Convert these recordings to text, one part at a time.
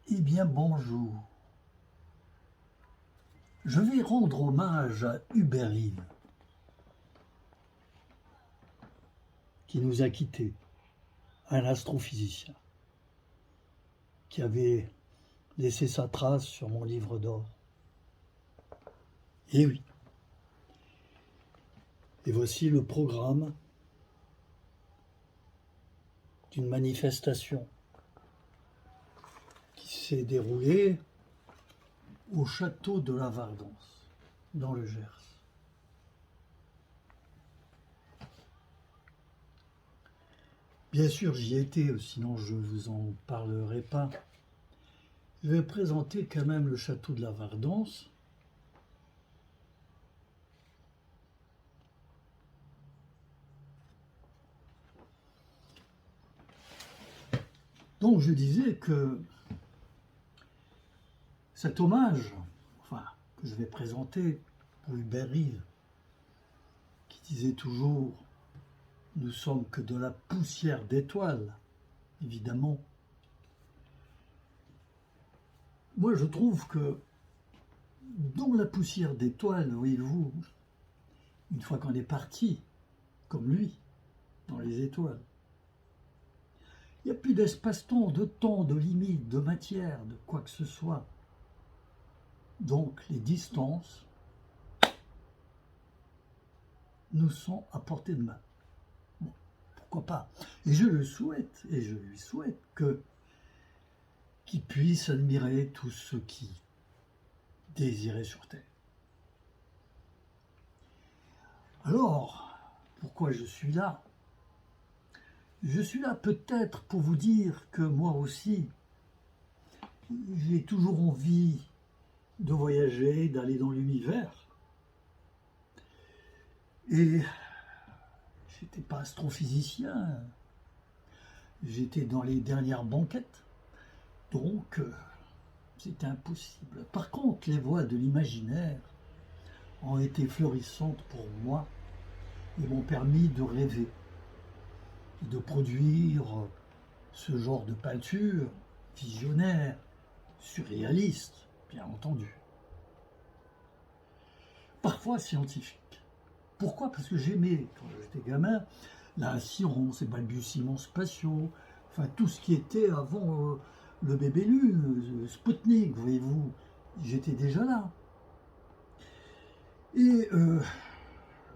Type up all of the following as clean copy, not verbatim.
Eh bien, bonjour. Je vais rendre hommage à Hubert Reeves, qui nous a quittés, un astrophysicien, qui avait laissé sa trace sur mon livre d'or. Eh oui. Et voici le programme d'une manifestation qui s'est déroulée au château de la Vardance, dans le Gers. Bien sûr, j'y étais, sinon je ne vous en parlerai pas. Je vais présenter quand même le château de la Vardance. Donc je disais que cet hommage, que je vais présenter pour Hubert Reeves, qui disait toujours « Nous sommes que de la poussière d'étoiles », évidemment. Moi, je trouve que dans la poussière d'étoiles, voyez-vous, une fois qu'on est parti, comme lui, dans les étoiles, il n'y a plus d'espace-temps, de temps, de limite, de matière, de quoi que ce soit. Donc, les distances nous sont à portée de main. Bon, pourquoi pas? Et je le souhaite, et je lui souhaite qu'il puisse admirer tout ce qui désirait sur Terre. Alors, pourquoi je suis là? Je suis là peut-être pour vous dire que moi aussi, j'ai toujours envie de voyager, d'aller dans l'univers. Et j'étais pas astrophysicien, j'étais dans les dernières banquettes, donc c'était impossible. Par contre, les voies de l'imaginaire ont été florissantes pour moi et m'ont permis de rêver, de produire ce genre de peinture visionnaire, surréaliste, bien entendu. Parfois scientifique. Pourquoi? Parce que j'aimais, quand j'étais gamin, la science, les balbutiements spatiaux, enfin tout ce qui était avant le bébé lune, Sputnik, voyez-vous, j'étais déjà là. Et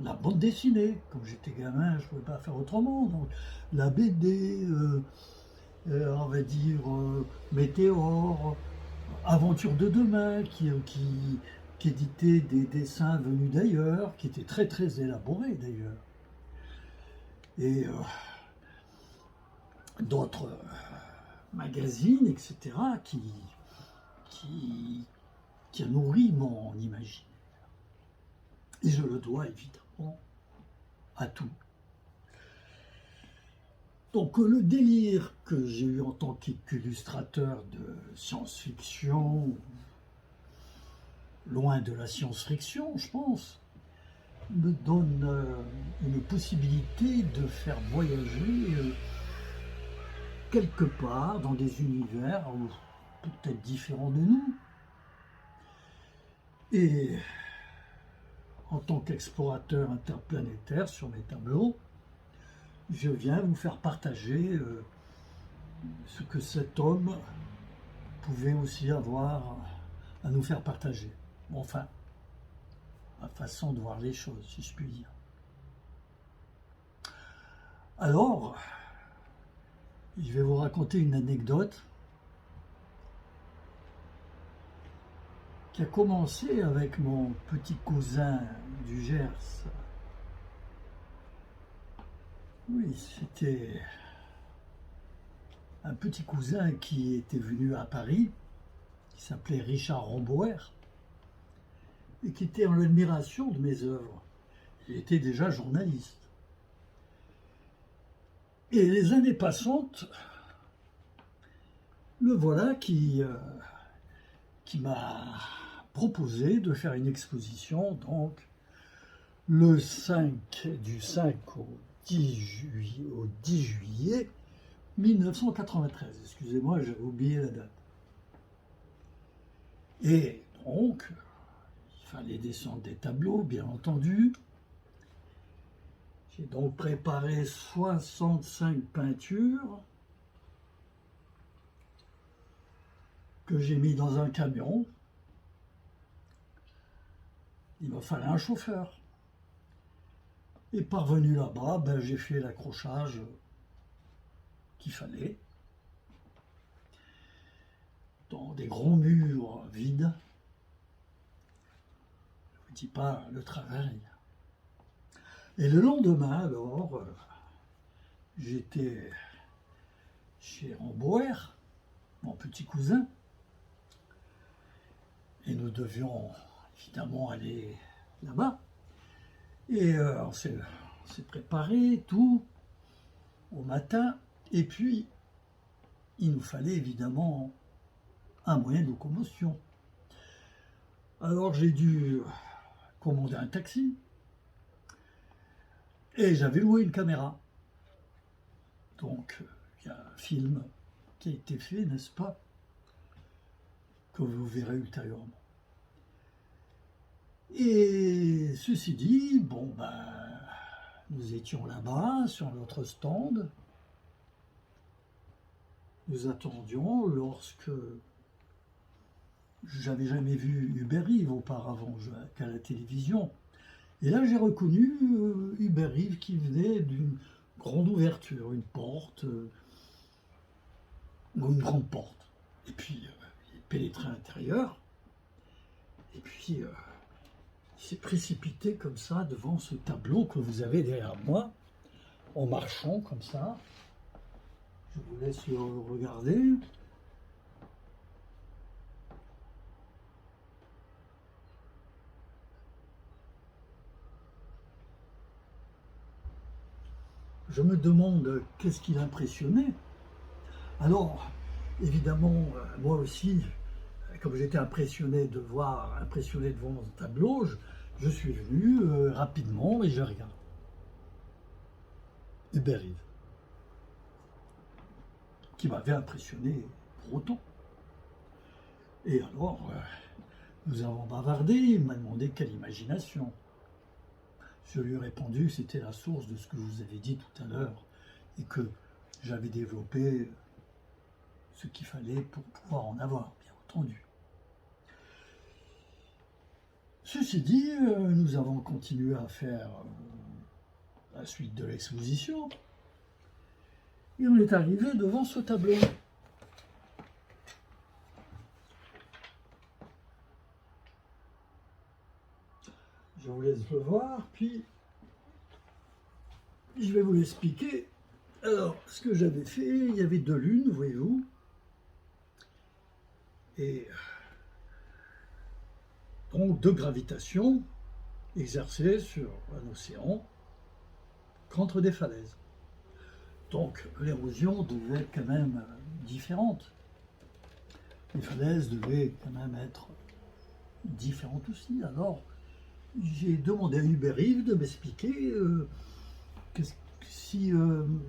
la bande dessinée, comme j'étais gamin, je ne pouvais pas faire autrement, donc la BD, on va dire Météore, Aventure de demain, qui éditait des dessins venus d'ailleurs, qui étaient très très élaborés d'ailleurs. Et d'autres magazines, etc., qui a nourri mon imaginaire. Et je le dois évidemment à tout. Donc le délire que j'ai eu en tant qu'illustrateur de science-fiction, loin de la science-fiction, je pense, me donne une possibilité de faire voyager quelque part dans des univers peut-être différents de nous. Et en tant qu'explorateur interplanétaire sur mes tableaux, je viens vous faire partager ce que cet homme pouvait aussi avoir à nous faire partager. Enfin, ma façon de voir les choses, si je puis dire. Alors, je vais vous raconter une anecdote qui a commencé avec mon petit cousin du Gers. Oui, c'était un petit cousin qui était venu à Paris, qui s'appelait Richard Rombauer, et qui était en admiration de mes œuvres. Il était déjà journaliste. Et les années passantes, le voilà qui m'a proposé de faire une exposition, donc le 5 au 10 juillet 1993. Excusez-moi, j'avais oublié la date. Et donc, il fallait descendre des tableaux, bien entendu. J'ai donc préparé 65 peintures que j'ai mis dans un camion. Il me fallait un chauffeur. Et parvenu là-bas, ben, j'ai fait l'accrochage qu'il fallait dans des grands murs vides. Je ne vous dis pas le travail. Et le lendemain, alors, j'étais chez Rambouer, mon petit cousin, et nous devions évidemment aller là-bas. Et on s'est préparé, tout, au matin, et puis il nous fallait évidemment un moyen de locomotion. Alors j'ai dû commander un taxi, et j'avais loué une caméra. Donc il y a un film qui a été fait, n'est-ce pas, que vous verrez ultérieurement. Et ceci dit, bon ben, nous étions là-bas sur notre stand. Nous attendions lorsque j'avais jamais vu Hubert Reeves auparavant qu'à la télévision. Et là, j'ai reconnu Hubert Reeves qui venait d'une grande ouverture, une porte, une grande porte. Et puis, il est pénétré à l'intérieur. Et puis, il s'est précipité comme ça devant ce tableau que vous avez derrière moi, en marchant comme ça. Je vous laisse le regarder. Je me demande qu'est-ce qui l'impressionnait. Alors, évidemment, moi aussi, comme j'étais impressionné devant ce tableau, je suis venu rapidement et je regarde. Hubert Reeves, qui m'avait impressionné pour autant. Et alors, nous avons bavardé, il m'a demandé quelle imagination. Je lui ai répondu que c'était la source de ce que je vous avais dit tout à l'heure et que j'avais développé ce qu'il fallait pour pouvoir en avoir, bien entendu. Ceci dit, nous avons continué à faire la suite de l'exposition et on est arrivé devant ce tableau. Je vous laisse le voir, puis je vais vous l'expliquer. Alors, ce que j'avais fait, il y avait deux lunes, voyez-vous, et donc deux gravitations exercées sur un océan contre des falaises. Donc l'érosion devait être quand même différente. Les falaises devaient quand même être différentes aussi. Alors, j'ai demandé à Hubert Reeves de m'expliquer si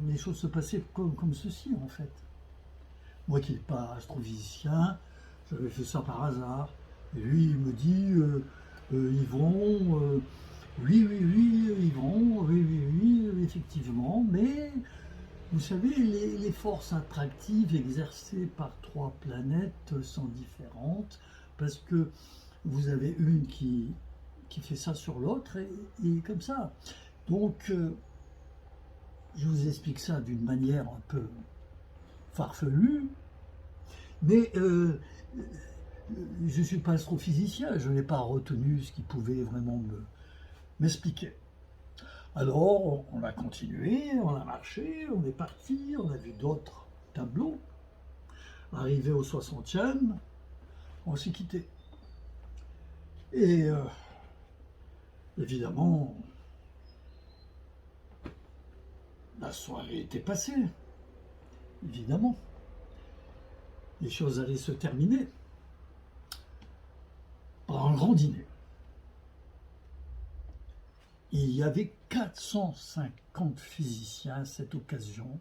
les choses se passaient comme ceci, en fait. Moi qui n'ai pas astrophysicien, j'avais fait ça par hasard. Et lui, il me dit, Yvon, oui, Yvon, oui, effectivement, mais vous savez, les forces attractives exercées par trois planètes sont différentes, parce que vous avez une qui fait ça sur l'autre, et comme ça. Donc, je vous explique ça d'une manière un peu farfelue, mais je ne suis pas astrophysicien, je n'ai pas retenu ce qui pouvait vraiment m'expliquer. Alors, on a continué, on a marché, on est parti, on a vu d'autres tableaux. Arrivé au 60e, on s'est quitté. Et évidemment, la soirée était passée, évidemment. Les choses allaient se terminer par un grand dîner. Il y avait 450 physiciens à cette occasion.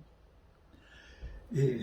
Et